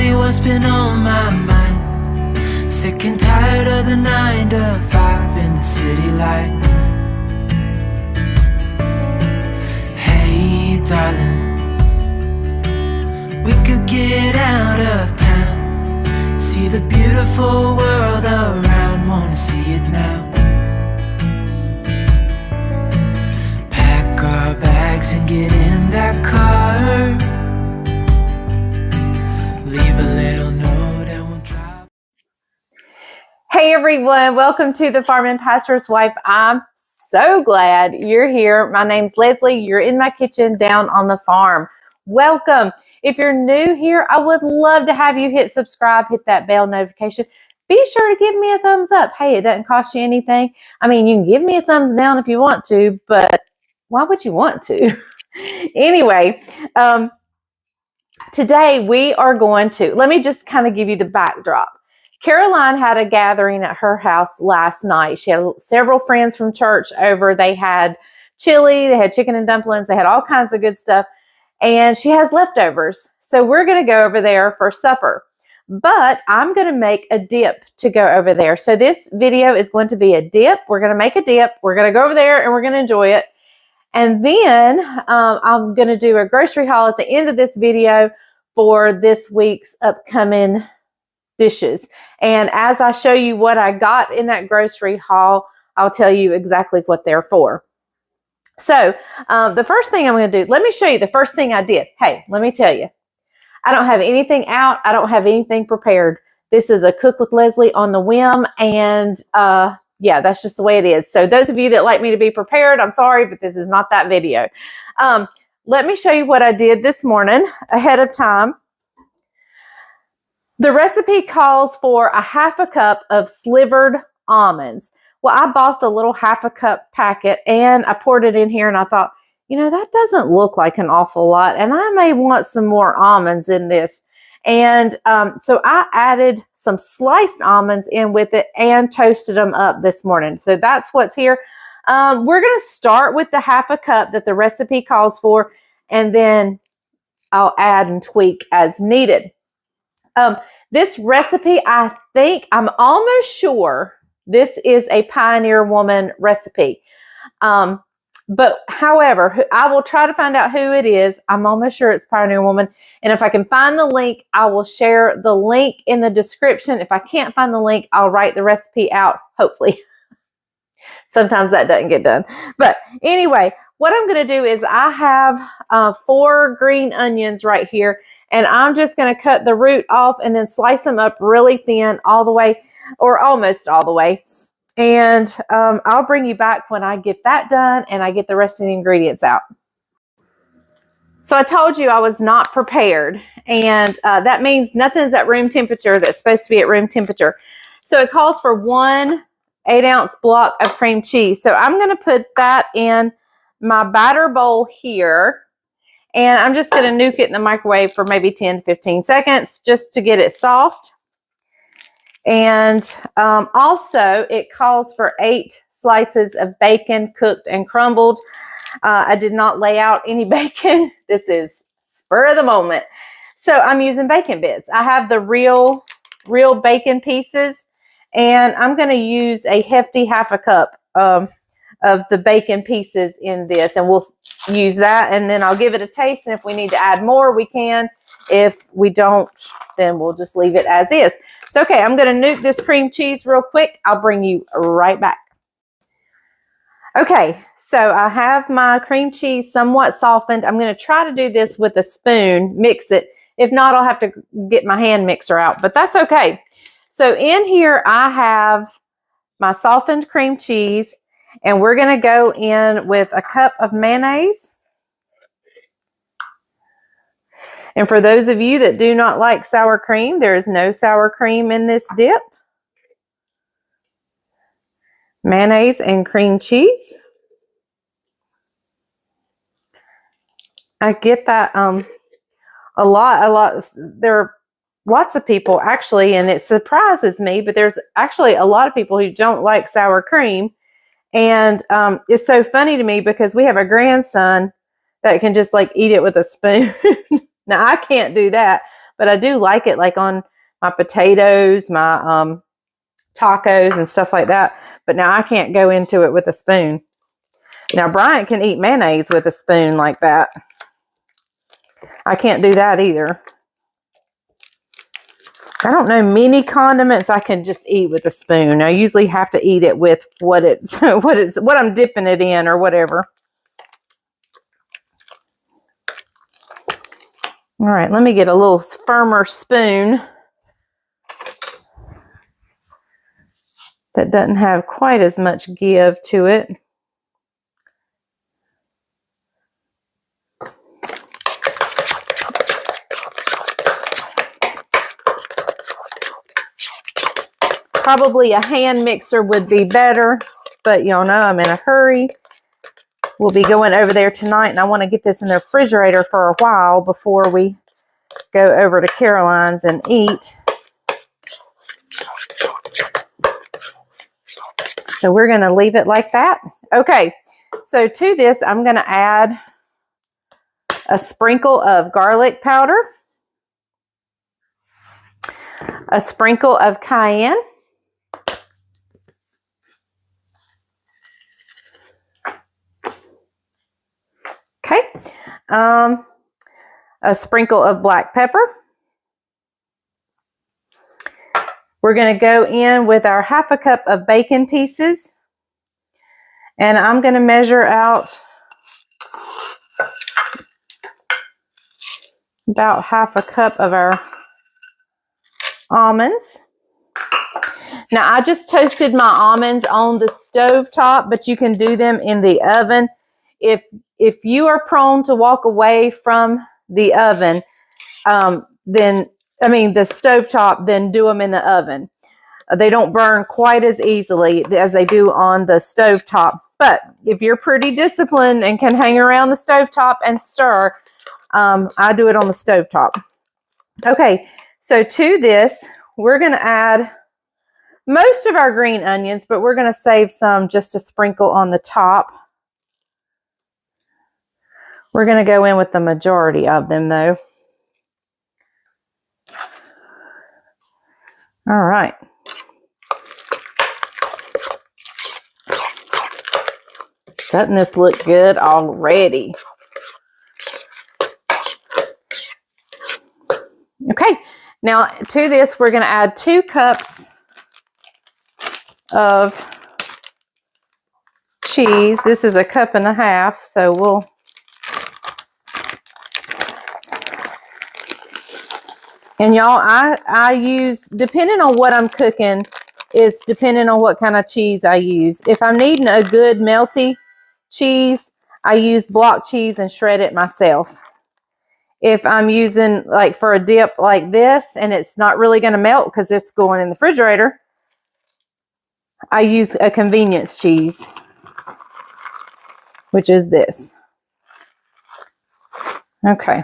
you what's been on my mind. Sick and tired of the 9 to 5 in the city life. Hey darling, we could get out of town, see the beautiful world around, wanna see it now. Pack our bags and get in that car, leave a little note and we'll drive. Hey everyone, welcome to the Farm and Pastor's Wife. I'm so glad you're here. My name's Leslie. You're in my kitchen down on the farm. Welcome. If you're new here, I would love to have you hit subscribe, hit that bell notification. Be sure to give me a thumbs up. Hey, it doesn't cost you anything. I mean, you can give me a thumbs down if you want to, but why would you want to? Anyway, today we are going to, let me just kind of give you the backdrop. Caroline had a gathering at her house last night. She had several friends from church over. They had chili, they had chicken and dumplings, they had all kinds of good stuff. And she has leftovers. So we're going to go over there for supper. But I'm going to make a dip to go over there. So this video is going to be a dip. We're going to make a dip. We're going to go over there and we're going to enjoy it. And then I'm going to do a grocery haul at the end of this video for this week's upcoming dishes. And as I show you what I got in that grocery haul, I'll tell you exactly what they're for. So the first thing I'm going to do, let me show you the first thing I did. Hey, let me tell you, I don't have anything out. I don't have anything prepared. This is a cook with Leslie on the whim. And yeah, that's just the way it is. So those of you that like me to be prepared, I'm sorry, but this is not that video. Let me show you what I did this morning ahead of time. The recipe calls for a half a cup of slivered almonds. Well, I bought the little half a cup packet and I poured it in here and I thought, you know, that doesn't look like an awful lot and I may want some more almonds in this. And so I added some sliced almonds in with it and toasted them up this morning. So that's what's here. We're going to start with the half a cup that the recipe calls for, and then I'll add and tweak as needed. This recipe, I'm almost sure this is a Pioneer Woman recipe. But however, I will try to find out who it is. I'm almost sure it's Pioneer Woman. And if I can find the link, I will share the link in the description. If I can't find the link, I'll write the recipe out, hopefully. Sometimes that doesn't get done. But anyway, what I'm going to do is I have 4 green onions right here. And I'm just going to cut the root off and then slice them up really thin all the way, or almost all the way. And I'll bring you back when I get that done and I get the rest of the ingredients out. So I told you I was not prepared. And that means nothing's at room temperature that's supposed to be at room temperature. So it calls for 1 8-ounce block of cream cheese. So I'm going to put that in my batter bowl here. And I'm just going to nuke it in the microwave for maybe 10 to 15 seconds just to get it soft. And also it calls for 8 slices of bacon cooked and crumbled. I did not lay out any bacon. This is spur of the moment. So I'm using bacon bits. I have the real bacon pieces. And I'm going to use a hefty half a cup of the bacon pieces in this, and we'll use that, and then I'll give it a taste, and if we need to add more, we can. If we don't, then we'll just leave it as is. So, okay, I'm going to nuke this cream cheese real quick. I'll bring you right back. Okay, so I have my cream cheese somewhat softened. I'm going to try to do this with a spoon, mix it. If not, I'll have to get my hand mixer out, but that's okay. So in here, I have my softened cream cheese, and we're going to go in with a cup of mayonnaise. And for those of you that do not like sour cream, there is no sour cream in this dip. Mayonnaise and cream cheese. I get that a lot. There are lots of people actually, and it surprises me, but there's actually a lot of people who don't like sour cream. And it's so funny to me because we have a grandson that can just like eat it with a spoon. Now I can't do that, but I do like it like on my potatoes, my tacos and stuff like that. But now I can't go into it with a spoon. Now Bryant can eat mayonnaise with a spoon like that. I can't do that either. I don't know many condiments I can just eat with a spoon. I usually have to eat it with what I'm dipping it in or whatever. All right, let me get a little firmer spoon that doesn't have quite as much give to it. Probably a hand mixer would be better, but y'all know I'm in a hurry. We'll be going over there tonight, and I want to get this in the refrigerator for a while before we go over to Caroline's and eat. So we're going to leave it like that. Okay, so to this, I'm going to add a sprinkle of garlic powder, a sprinkle of cayenne, okay, a sprinkle of black pepper. We're going to go in with our 1/2 cup of bacon pieces, and I'm going to measure out about 1/2 cup of our almonds. Now I just toasted my almonds on the stove top, but you can do them in the oven. If you are prone to walk away from the oven, the stove top, then do them in the oven. They don't burn quite as easily as they do on the stove top. But if you're pretty disciplined and can hang around the stove top and stir, I do it on the stove top. Okay, so to this, we're going to add most of our green onions, but we're going to save some just to sprinkle on the top. We're going to go in with the majority of them, though. All right. Doesn't this look good already? Okay, now to this, we're going to add 2 cups of cheese. This is 1.5 cups, so we'll and y'all, I use, depending on what I'm cooking, is depending on what kind of cheese I use. If I'm needing a good melty cheese, I use block cheese and shred it myself. If I'm using like for a dip like this and it's not really going to melt because it's going in the refrigerator, I use a convenience cheese, which is this. Okay.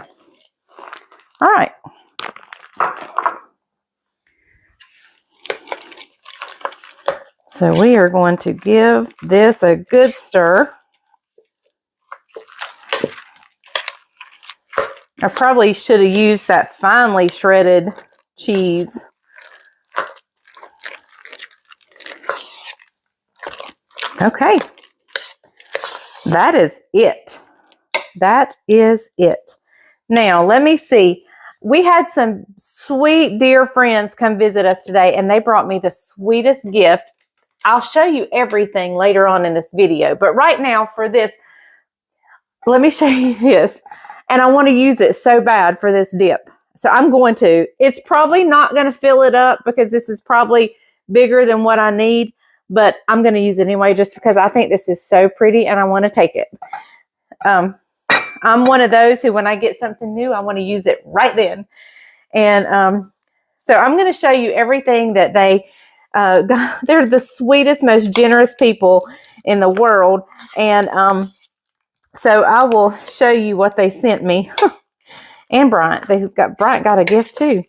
All right. So we are going to give this a good stir. I probably should have used that finely shredded cheese. Okay. That is it. That is it. Now, let me see. We had some sweet, dear friends come visit us today, and they brought me the sweetest gift. I'll show you everything later on in this video, but right now for this, let me show you this. And I want to use it so bad for this dip. So I'm going to. It's probably not going to fill it up because this is probably bigger than what I need, but I'm going to use it anyway just because I think this is so pretty and I want to take it. I'm one of those who, when I get something new, I want to use it right then. And so I'm going to show you everything that they they're the sweetest, most generous people in the world. And so I will show you what they sent me. And Bryant, Bryant got a gift too.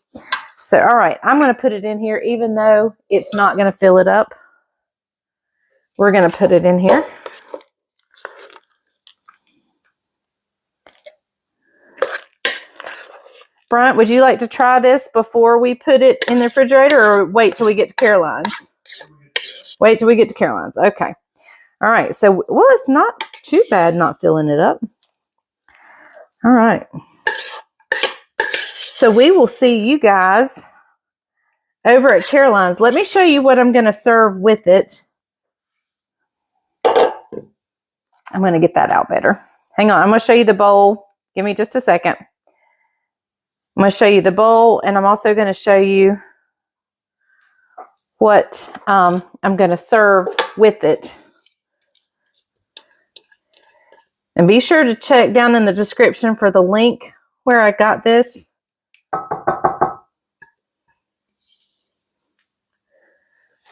So, all right, I'm going to put it in here, even though it's not going to fill it up. We're going to put it in here. Bryant, would you like to try this before we put it in the refrigerator, or wait till we get to Caroline's? Wait till we get to Caroline's. Okay. All right. So, well, it's not too bad not filling it up. All right. So we will see you guys over at Caroline's. Let me show you what I'm going to serve with it. I'm going to get that out better. Hang on. I'm going to show you the bowl. Give me just a second. I'm going to show you the bowl, and I'm also going to show you what I'm going to serve with it. And be sure to check down in the description for the link where I got this. All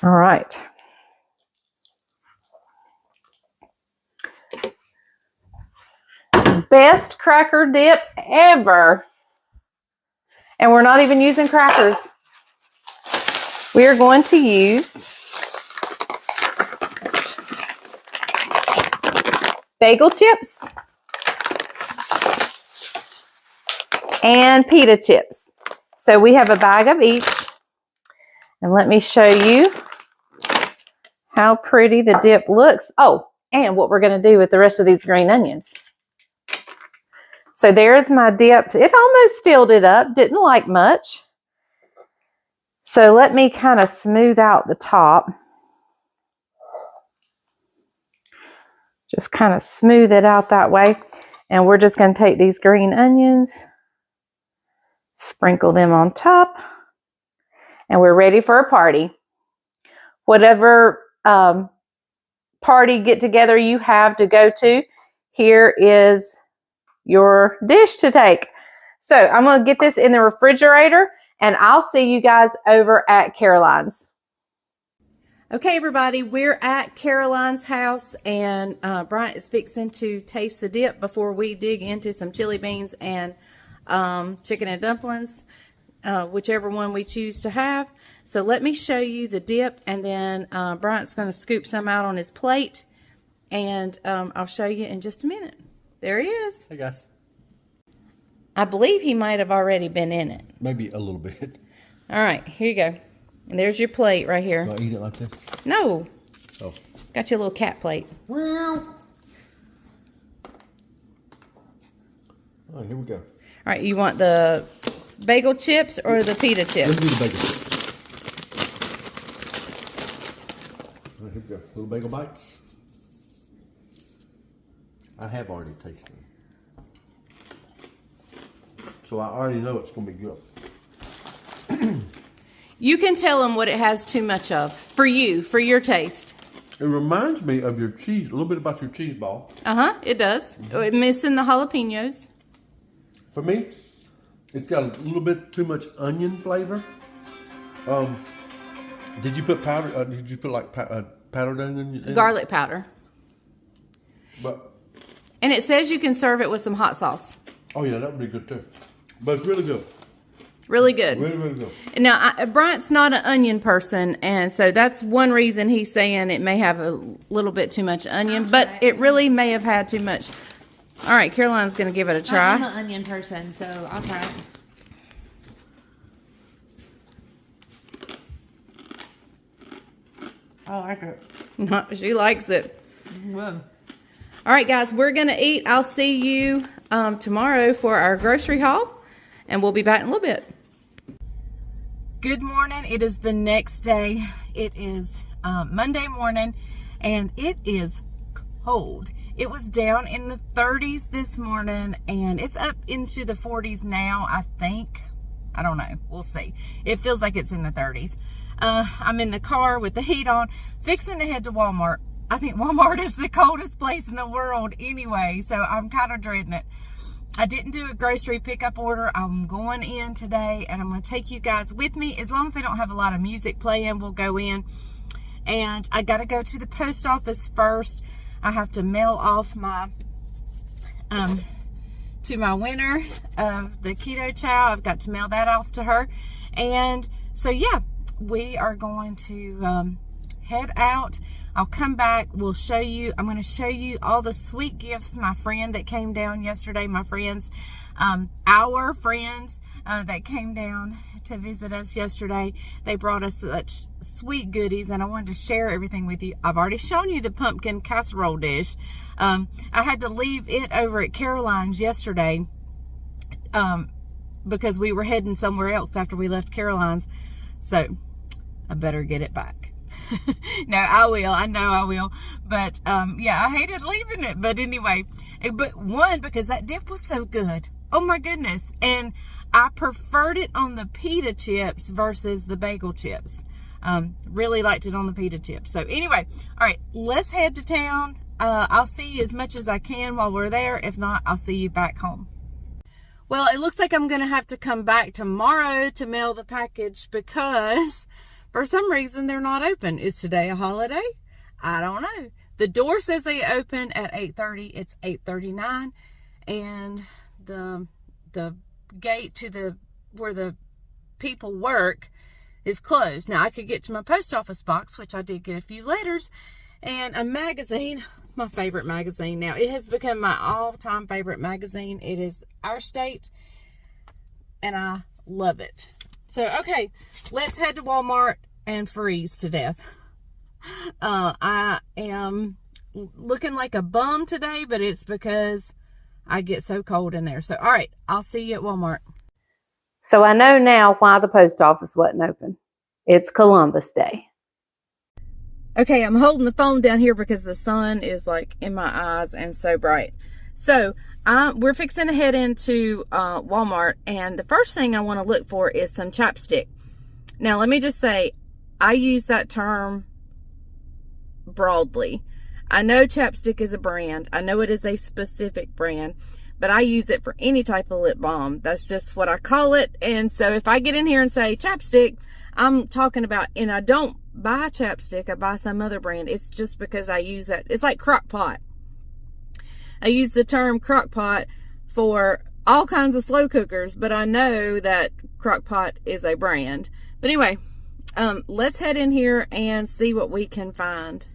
right. Best cracker dip ever. And we're not even using crackers. We are going to use bagel chips and pita chips. So we have a bag of each. And let me show you how pretty the dip looks. Oh, and what we're going to do with the rest of these green onions. So there's my dip. It almost filled it up. Didn't like much. So let me kind of smooth out the top. Just kind of smooth it out that way. And we're just going to take these green onions, sprinkle them on top, and we're ready for a party. Whatever party get together you have to go to, here is your dish to take. So I'm going to get this in the refrigerator, and I'll see you guys over at Caroline's. Okay, everybody, we're at Caroline's house, and Bryant is fixing to taste the dip before we dig into some chili beans and chicken and dumplings, whichever one we choose to have. So let me show you the dip, and then Bryant's going to scoop some out on his plate, and I'll show you in just a minute. There he is. Hey, guys. I believe he might have already been in it. Maybe a little bit. All right, here you go. And there's your plate right here. Do I eat it like this? No. Oh. Got your little cat plate. Well. All right, here we go. All right, you want the bagel chips or the pita chips? Let's do the bagel chips. All right, here we go. Little bagel bites. I have already tasted them. So I already know it's going to be good. You can tell them what it has too much of. For you, for your taste. It reminds me of your cheese, a little bit about your cheese ball. Uh-huh, it does. Mm-hmm. Missing the jalapenos. For me, it's got a little bit too much onion flavor. Did you put powder? Did you put like powdered onion in Garlic powder. But and it says you can serve it with some hot sauce. Oh yeah, that would be good too. But it's really good. Really good. Really, really good. Now, Bryant's not an onion person, and so that's one reason he's saying it may have a little bit too much onion, but it really may have had too much. All right, Caroline's going to give it a try. I'm an onion person, so I'll try it. I like it. She likes it. Whoa. All right, guys, we're going to eat. I'll see you tomorrow for our grocery haul, and we'll be back in a little bit. Good morning. It is the next day. It is Monday morning, and it is cold. It was down in the 30s this morning, and it's up into the 40s now, I think. I don't know. We'll see. It feels like it's in the 30s. I'm in the car with the heat on, fixing to head to Walmart. I think Walmart is the coldest place in the world anyway, so I'm kind of dreading it. I didn't do a grocery pickup order. I'm going in today, and I'm going to take you guys with me. As long as they don't have a lot of music playing, we'll go in. And I got to go to the post office first. I have to mail off my, to my winner of the Keto Chow. I've got to mail that off to her. And so, yeah, we are going to head out. I'll come back. We'll show you. I'm going to show you all the sweet gifts my friend that came down yesterday, my friends, our friends that came down to visit us yesterday. They brought us such sweet goodies, and I wanted to share everything with you. I've already shown you the pumpkin casserole dish. I had to leave it over at Caroline's yesterday because we were heading somewhere else after we left Caroline's. So I better get it back. No, I will. I know I will. But yeah, I hated leaving it. But anyway, because that dip was so good. Oh my goodness. And I preferred it on the pita chips versus the bagel chips. Really liked it on the pita chips. So anyway, all right, let's head to town. I'll see you as much as I can while we're there. If not, I'll see you back home. Well, it looks like I'm going to have to come back tomorrow to mail the package because for some reason they're not open. Is today a holiday? I don't know. The door says they open at 8:30. It's 8:39. And the gate to where the people work is closed. Now I could get to my post office box, which I did get a few letters, and a magazine, my favorite magazine now. It has become my all-time favorite magazine. It is Our State, and I love it. So, okay, let's head to Walmart and freeze to death. I am looking like a bum today, but it's because I get so cold in there. So, all right, I'll see you at Walmart. So I know now why the post office wasn't open. It's Columbus Day. Okay, I'm holding the phone down here because the sun is like in my eyes and so bright. So we're fixing to head into Walmart, and the first thing I want to look for is some chapstick. Now, let me just say, I use that term broadly. I know chapstick is a brand. I know it is a specific brand, but I use it for any type of lip balm. That's just what I call it. And so if I get in here and say chapstick, I'm talking about, and I don't buy chapstick, I buy some other brand. It's just because I use that. It's like crock pot. I use the term crock pot for all kinds of slow cookers, but I know that crock pot is a brand. But anyway, let's head in here and see what we can find.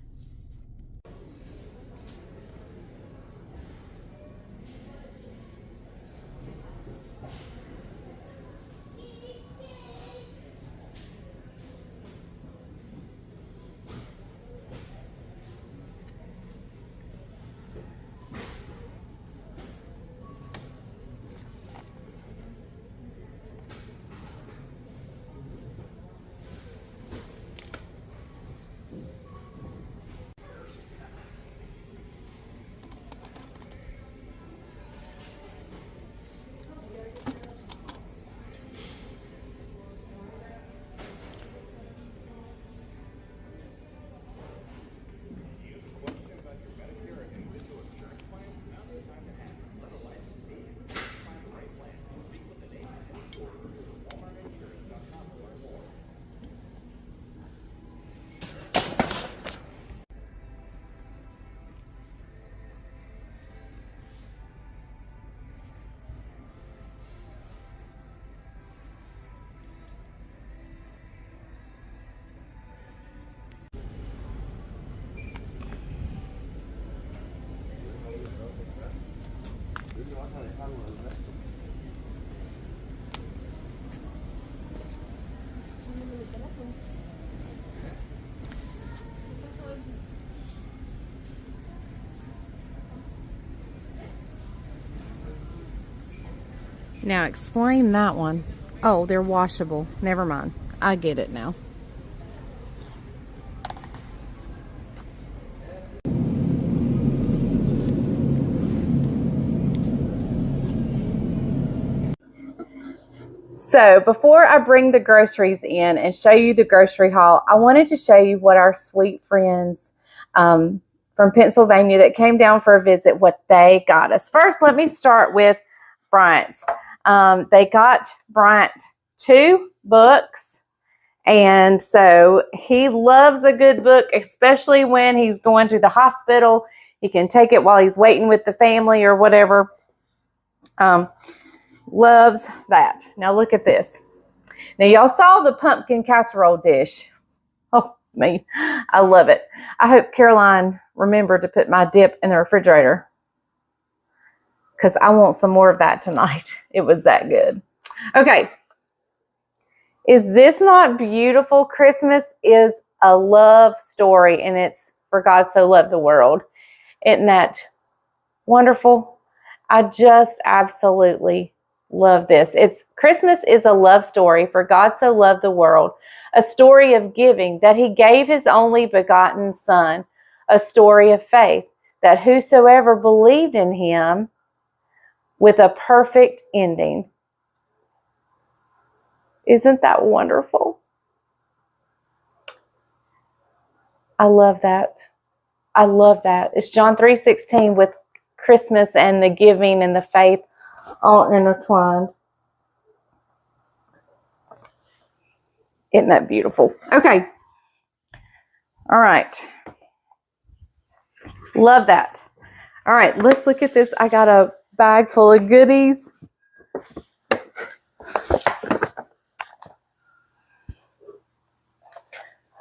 Now explain that one. Oh, they're washable. Never mind. I get it now. So before I bring the groceries in and show you the grocery haul, I wanted to show you what our sweet friends from Pennsylvania that came down for a visit, what they got us. First, let me start with Bryant's. They got Bryant 2 books, and so he loves a good book, especially when he's going to the hospital. He can take it while he's waiting with the family or whatever. Loves that. Now look at this. Now y'all saw the pumpkin casserole dish. Oh, me. I love it. I hope Caroline remembered to put my dip in the refrigerator because I want some more of that tonight. It was that good. Okay. Is this not beautiful? Christmas is a love story, and it's for God so loved the world. Isn't that wonderful? I just absolutely love this. Christmas is a love story for God so loved the world, a story of giving, that he gave his only begotten Son, a story of faith, that whosoever believed in him with a perfect ending. Isn't that wonderful? I love that. I love that. It's John 3:16 with Christmas and the giving and the faith all intertwined. Isn't that beautiful? Okay. All right. Love that. All right, let's look at this. I got a bag full of goodies.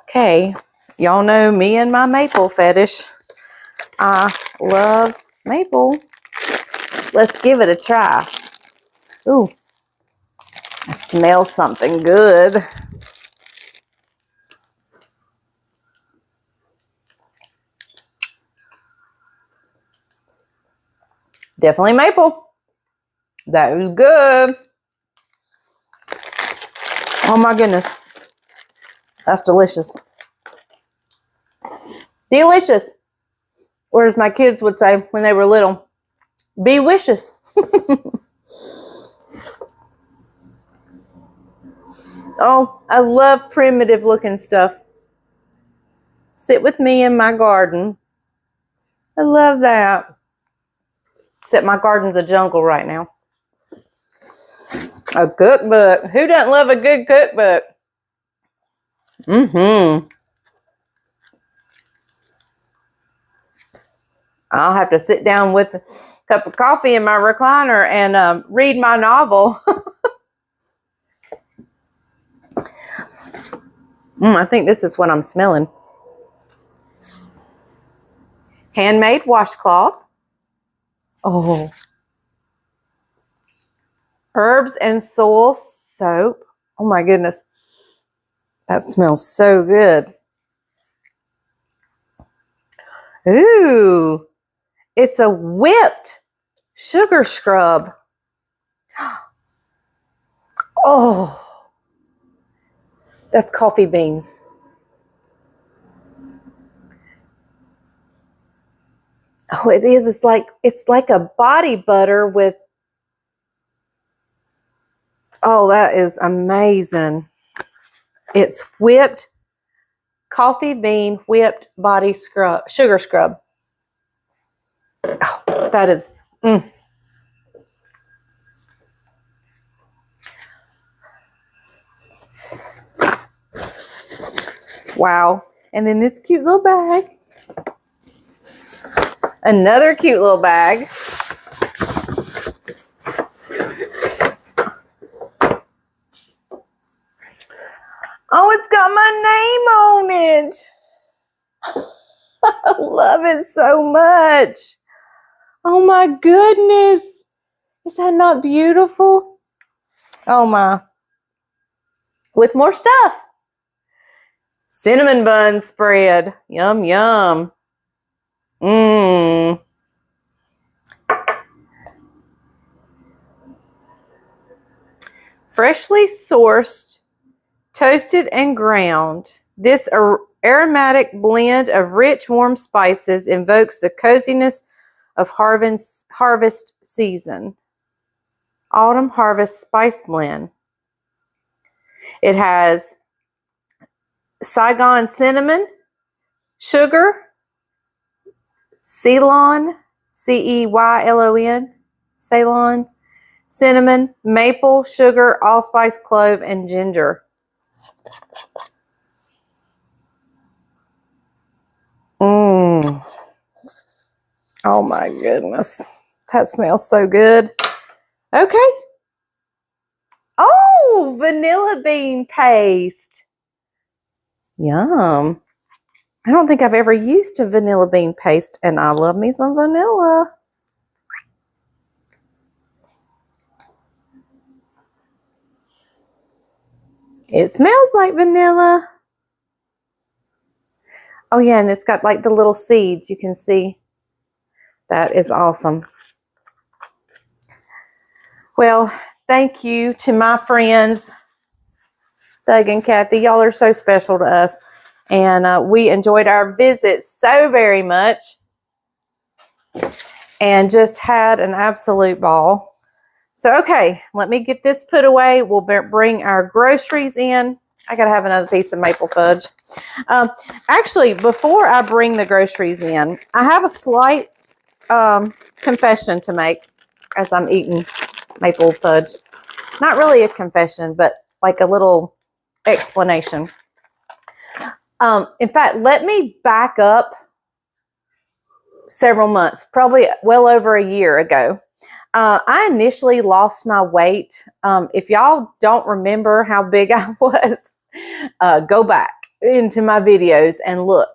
Okay. Y'all know me and my maple fetish. I love maple. Let's give it a try. Ooh, I smell something good. Definitely maple. That was good. Oh my goodness. That's delicious. Delicious. Or as my kids would say when they were little, be wishes. Oh, I love primitive looking stuff. Sit with me in my garden. I love that. Except my garden's a jungle right now. A cookbook. Who doesn't love a good cookbook? I'll have to sit down with a cup of coffee in my recliner and read my novel. I think this is what I'm smelling. Handmade washcloth. Oh. Herbs and soil soap. Oh my goodness. That smells so good. Ooh. It's a whipped sugar scrub. Oh. That's coffee beans. Oh, it is. It's like a body butter with. Oh, that is amazing. It's whipped coffee bean whipped body scrub, sugar scrub. Oh, that is. Wow. And then this cute little bag. Another cute little bag. Oh, it's got my name on it. I love it so much. Oh my goodness. Is that not beautiful? Oh my. With more stuff. Cinnamon bun spread. Yum, yum. Freshly sourced, toasted and ground. This aromatic blend of rich, warm spices invokes the coziness of harvest season. Autumn harvest spice blend. It has Saigon cinnamon, sugar, Ceylon, Ceylon, Ceylon, cinnamon, maple, sugar, allspice, clove, and ginger. Oh my goodness. That smells so good. Okay. Oh, vanilla bean paste. Yum. I don't think I've ever used a vanilla bean paste, and I love me some vanilla. It smells like vanilla. Oh yeah, and it's got like the little seeds. You can see. That is awesome. Well, thank you to my friends, Doug and Kathy. Y'all are so special to us. And we enjoyed our visit so very much. And just had an absolute ball. So, okay, let me get this put away. We'll bring our groceries in. I got to have another piece of maple fudge. Actually, before I bring the groceries in, I have a slight confession to make as I'm eating maple fudge. Not really a confession, but like a little explanation. In fact, let me back up several months, probably well over a year ago. I initially lost my weight. If y'all don't remember how big I was, go back into my videos and look.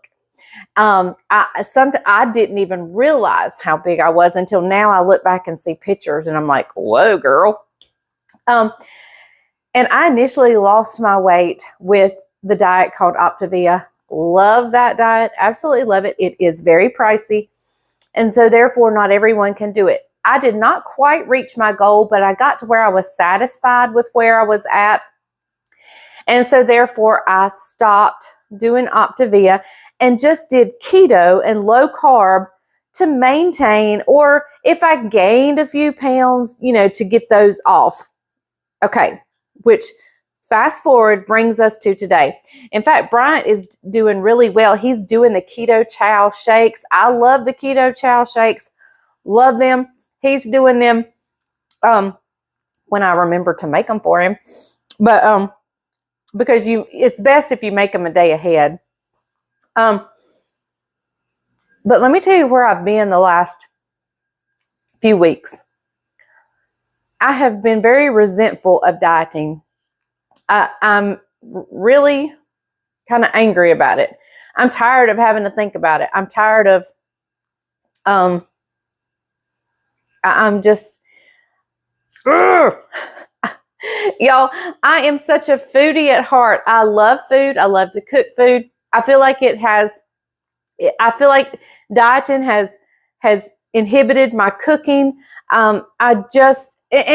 I didn't even realize how big I was until now. I look back and see pictures and I'm like, whoa, girl. And I initially lost my weight with the diet called Optavia. Love that diet. Absolutely love it. It is very pricey. And so therefore not everyone can do it. I did not quite reach my goal, but I got to where I was satisfied with where I was at. And so therefore I stopped doing Optavia and just did keto and low carb to maintain, or if I gained a few pounds, you know, to get those off. Okay, which fast forward brings us to today. In fact, Bryant is doing really well. He's doing the Keto Chow shakes. I love the Keto Chow shakes. Love them. He's doing them when I remember to make them for him. But because it's best if you make them a day ahead. But let me tell you where I've been the last few weeks. I have been very resentful of dieting. I'm really kind of angry about it. I'm tired of having to think about it. I'm tired of, I'm just, y'all, I am such a foodie at heart. I love food. I love to cook food. I feel like dieting has inhibited my cooking. And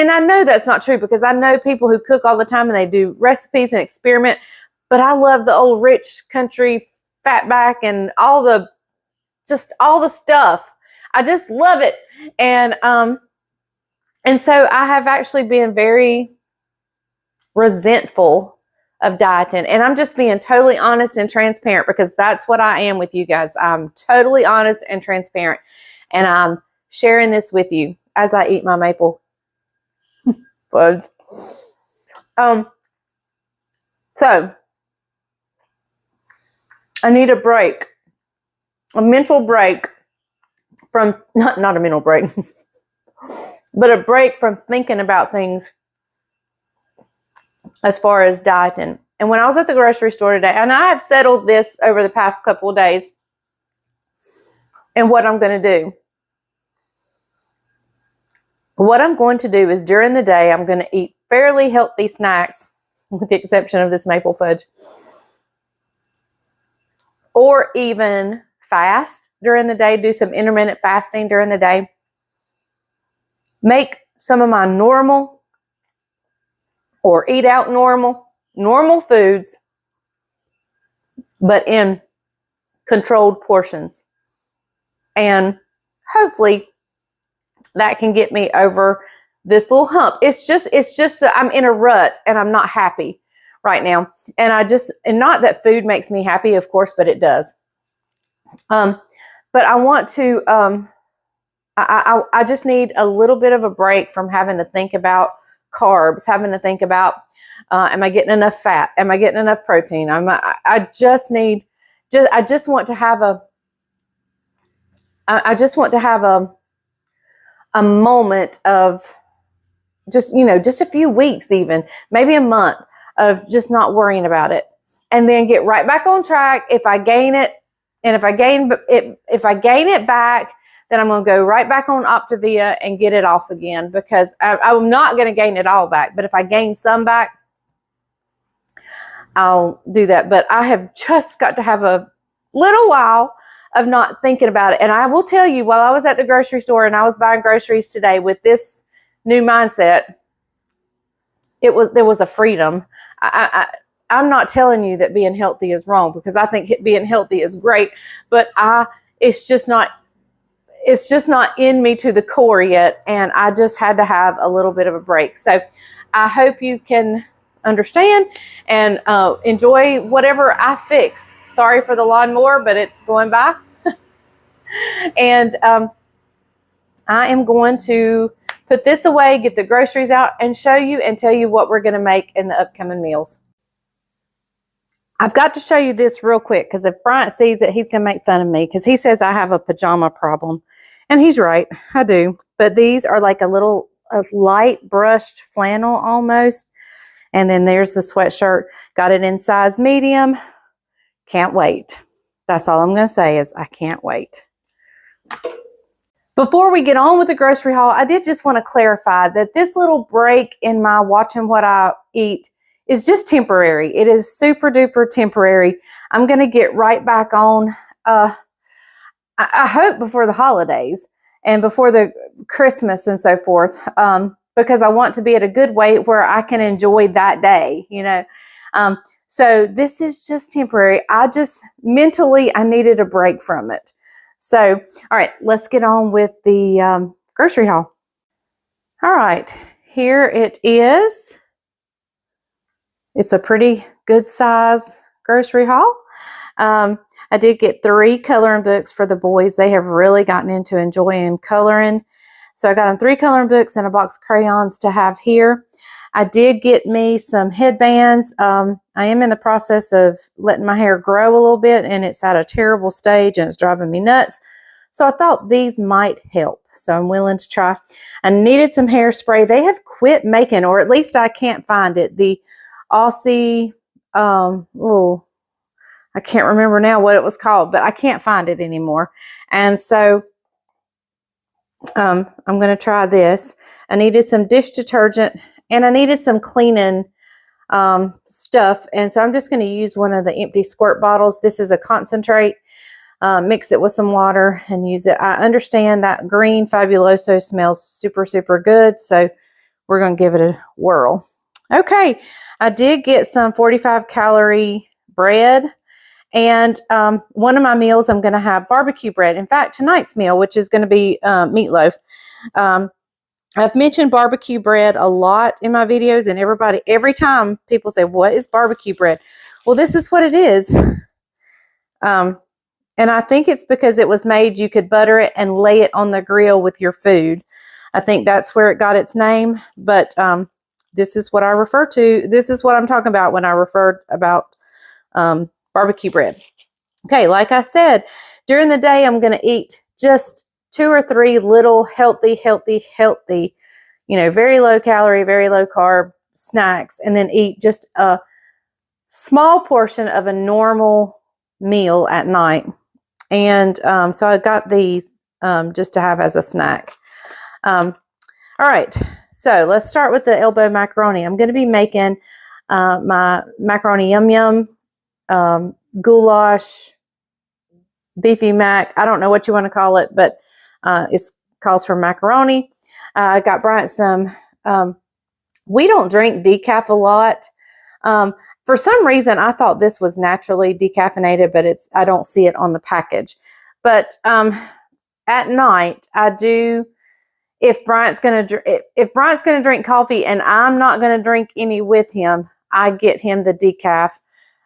I know that's not true because I know people who cook all the time and they do recipes and experiment, but I love the old rich country fatback and all the stuff. I just love it. And so I have actually been very resentful of dieting, and I'm just being totally honest and transparent because that's what I am with you guys. I'm totally honest and transparent, and I'm sharing this with you as I eat my maple fudge. So I need a break, a mental break from not a mental break, but a break from thinking about things as far as dieting. And when I was at the grocery store today, and I have settled this over the past couple of days and what I'm going to do. What I'm going to do is during the day, I'm going to eat fairly healthy snacks, with the exception of this maple fudge, or even fast during the day, do some intermittent fasting during the day, make some of my normal or eat out normal foods, but in controlled portions. And hopefully that can get me over this little hump. It's just I'm in a rut and I'm not happy right now. And not that food makes me happy, of course, but it does. But I want to, I just need a little bit of a break from having to think about carbs, having to think about, am I getting enough fat? Am I getting enough protein? I just want to have a moment of just a few weeks, even maybe a month of just not worrying about it, and then get right back on track. If I gain it, and if I gain it back, then I'm going to go right back on Optavia and get it off again, because I'm not going to gain it all back. But if I gain some back, I'll do that. But I have just got to have a little while of not thinking about it. And I will tell you, while I was at the grocery store and I was buying groceries today with this new mindset, there was a freedom. I'm not telling you that being healthy is wrong, because I think being healthy is great, but it's just not in me to the core yet, and I just had to have a little bit of a break. So I hope you can understand and enjoy whatever I fix. Sorry for the lawnmower, but it's going by. And I am going to put this away, get the groceries out, and show you and tell you what we're going to make in the upcoming meals. I've got to show you this real quick, because if Bryant sees it, he's going to make fun of me, because he says I have a pajama problem. And he's right, I do. But these are like a light brushed flannel almost. And then there's the sweatshirt. Got it in size medium. Can't wait. That's all I'm going to say is I can't wait. Before we get on with the grocery haul, I did just want to clarify that this little break in my watching what I eat is just temporary. It is super duper temporary. I'm going to get right back on, I hope before the holidays and before the Christmas and so forth, because I want to be at a good weight where I can enjoy that day, you know. So this is just temporary. I needed a break from it. So, all right, let's get on with the grocery haul. All right, here it is. It's a pretty good size grocery haul. I did get 3 coloring books for the boys. They have really gotten into enjoying coloring. So I got them 3 coloring books and a box of crayons to have here. I did get me some headbands. I am in the process of letting my hair grow a little bit, and it's at a terrible stage and it's driving me nuts. So I thought these might help. So I'm willing to try. I needed some hairspray. They have quit making, or at least I can't find it. The Aussie, I can't remember now what it was called, but I can't find it anymore. And so I'm going to try this. I needed some dish detergent, and I needed some cleaning stuff. And so I'm just going to use one of the empty squirt bottles. This is a concentrate. Mix it with some water and use it. I understand that green Fabuloso smells super, super good. So we're going to give it a whirl. Okay. I did get some 45 calorie bread. And one of my meals, I'm going to have barbecue bread. In fact, tonight's meal, which is going to be meatloaf. I've mentioned barbecue bread a lot in my videos, and every time people say, what is barbecue bread? Well, this is what it is. And I think it's because it was made, you could butter it and lay it on the grill with your food. I think that's where it got its name. But this is what I refer to. This is what I'm talking about when I referred about barbecue bread. Okay, like I said, during the day, I'm going to eat just 2 or 3 little healthy, very low calorie, very low carb snacks, and then eat just a small portion of a normal meal at night. And so I got these just to have as a snack. All right, so let's start with the elbow macaroni. I'm going to be making my macaroni yum yum, goulash, beefy mac. I don't know what you want to call it, but it calls for macaroni. I got Bryant some. We don't drink decaf a lot. For some reason, I thought this was naturally decaffeinated, but I don't see it on the package. But at night, I do. If Bryant's going to drink coffee and I'm not going to drink any with him, I get him the decaf.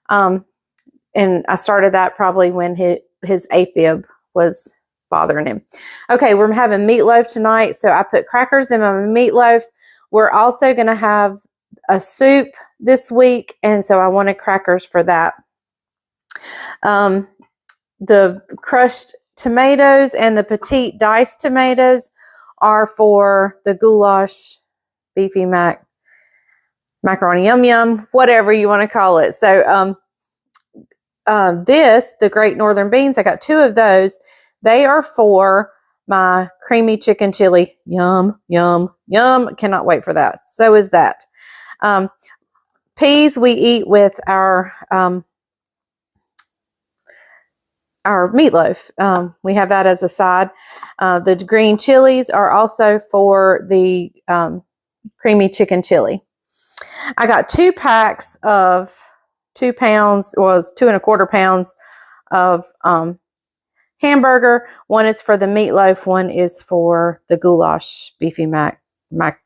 And I started that probably when his AFib was bothering him. Okay, we're having meatloaf tonight, so I put crackers in my meatloaf. We're also going to have a soup this week, and so I wanted crackers for that. The crushed tomatoes and the petite diced tomatoes are for the goulash, beefy macaroni yum yum, whatever you want to call it. So the Great Northern Beans, I got 2 of those. They are for my creamy chicken chili. Yum, yum, yum. Cannot wait for that. So is that. peas we eat with our meatloaf. We have that as a side. The green chilies are also for the creamy chicken chili. I got 2 packs of 2 pounds, well, it's 2¼ pounds of hamburger. One is for the meatloaf. One is for the goulash beefy mac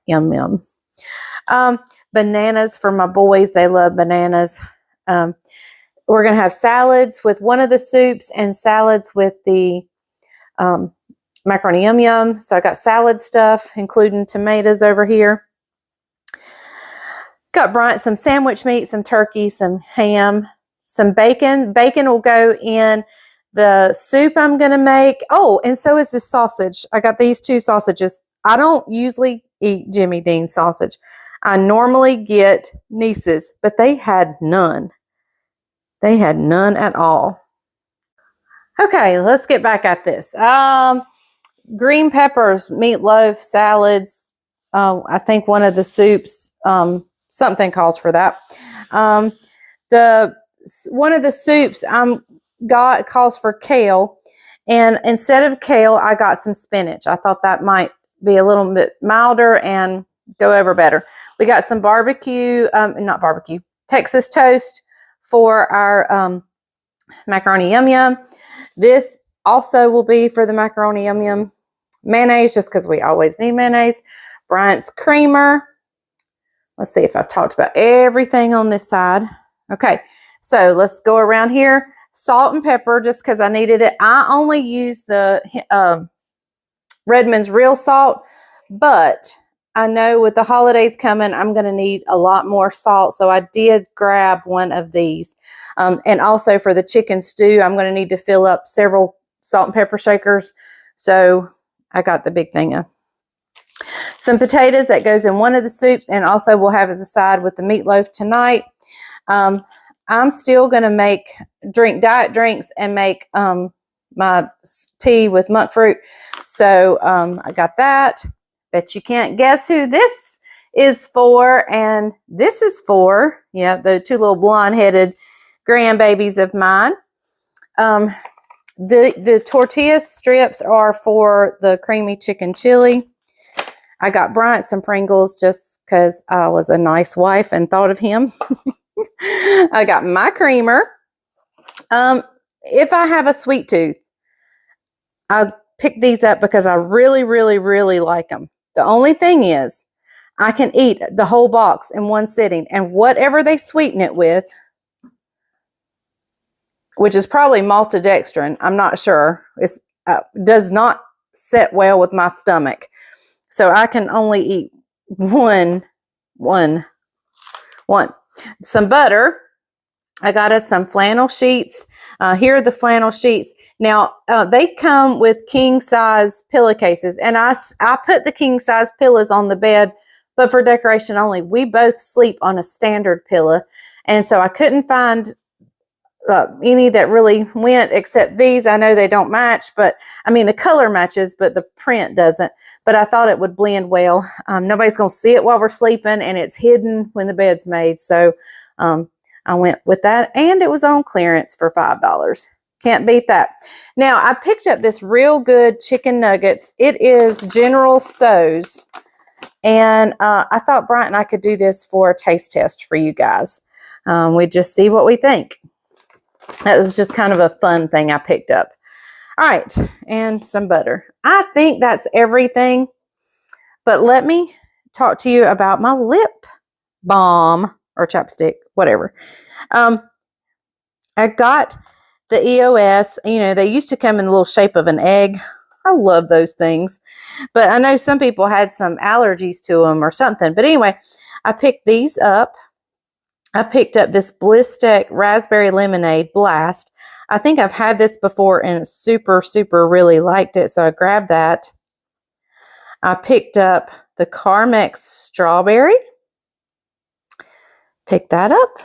yum yum. Bananas for my boys. They love bananas. We're going to have salads with one of the soups and salads with the macaroni yum yum. So I got salad stuff, including tomatoes over here. Got Bryant some sandwich meat, some turkey, some ham, some bacon. Bacon will go in the soup I'm going to make. Oh, and so is this sausage. I got these 2 sausages. I don't usually eat Jimmy Dean sausage. I normally get Niece's, but they had none. They had none at all. Okay, let's get back at this. Green peppers, meatloaf, salads. I think one of the soups, something calls for that. One of the soups got calls for kale, and instead of kale, I got some spinach. I thought that might be a little bit milder and go over better. We got some Texas toast for our macaroni yum yum. This also will be for the macaroni yum yum. Mayonnaise, just because we always need mayonnaise. Bryant's creamer. Let's see if I've talked about everything on this side. Okay, so let's go around here. Salt and pepper, just because I needed it. I only use the Redmond's real salt, but I know with the holidays coming, I'm going to need a lot more salt. So I did grab one of these. And also for the chicken stew, I'm going to need to fill up several salt and pepper shakers. So I got the big thing of some potatoes that goes in one of the soups, and also we'll have as a side with the meatloaf tonight. I'm still going to drink diet drinks and make my tea with monk fruit. So I got that. Bet you can't guess who this is for. And this is for, the 2 little blonde-headed grandbabies of mine. The tortilla strips are for the creamy chicken chili. I got Bryant some Pringles just because I was a nice wife and thought of him. I got my creamer. If I have a sweet tooth, I pick these up because I really, really, really like them. The only thing is, I can eat the whole box in one sitting, and whatever they sweeten it with, which is probably maltodextrin, I'm not sure. It does not sit well with my stomach. So I can only eat one. Some butter. I got us some flannel sheets. Here are the flannel sheets. Now, they come with king-size pillowcases, and I put the king-size pillows on the bed, but for decoration only. We both sleep on a standard pillow, and so I couldn't find any that really went except these. I know they don't match, but I mean, the color matches, but the print doesn't. But I thought it would blend well. Nobody's going to see it while we're sleeping, and it's hidden when the bed's made. So I went with that, and it was on clearance for $5. Can't beat that. Now, I picked up this real good chicken nuggets. It is General Tso's, and I thought Bryant and I could do this for a taste test for you guys. We'd just see what we think. That was just kind of a fun thing I picked up. All right, and some butter. I think that's everything, but let me talk to you about my lip balm or chapstick, whatever. I got the EOS. They used to come in the little shape of an egg. I love those things, but I know some people had some allergies to them or something. But anyway, I picked these up. I picked up this Blistec Raspberry Lemonade Blast. I think I've had this before and super, super really liked it, so I grabbed that. I picked up the Carmex Strawberry. Picked that up.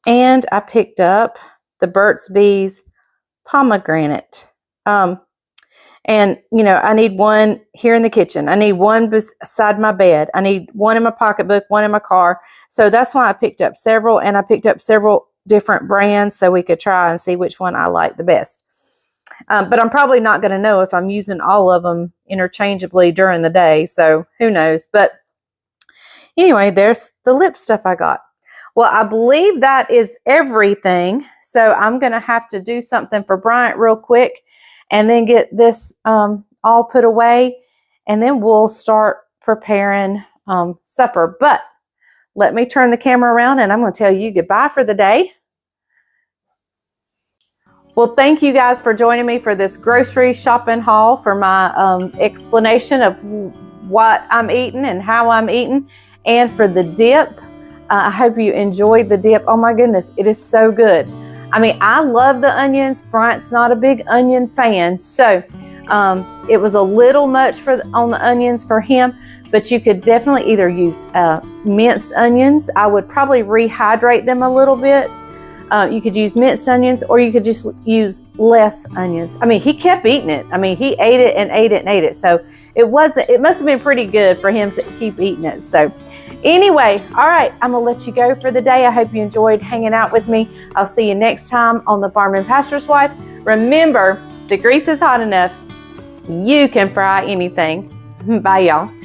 And I picked up the Burt's Bees Pomegranate. And, you know, I need one here in the kitchen. I need one beside my bed. I need one in my pocketbook, one in my car. So that's why I picked up several, and I picked up several different brands so we could try and see which one I like the best. But I'm probably not going to know if I'm using all of them interchangeably during the day. So who knows? But anyway, there's the lip stuff I got. Well, I believe that is everything. So I'm going to have to do something for Bryant real quick and then get this all put away. And then we'll start preparing supper. But let me turn the camera around and I'm going to tell you goodbye for the day. Well, thank you guys for joining me for this grocery shopping haul for my explanation of what I'm eating and how I'm eating, and for the dip. I hope you enjoyed the dip. Oh my goodness, it is so good. I mean, I love the onions. Bryant's not a big onion fan, so it was a little much on the onions for him, but you could definitely either use minced onions. I would probably rehydrate them a little bit. You could use minced onions, or you could just use less onions. I mean, he kept eating it. I mean, he ate it and ate it and ate it. So it must have been pretty good for him to keep eating it. So anyway, all right, I'm going to let you go for the day. I hope you enjoyed hanging out with me. I'll see you next time on The Farmer and Pastor's Wife. Remember, the grease is hot enough. You can fry anything. Bye, y'all.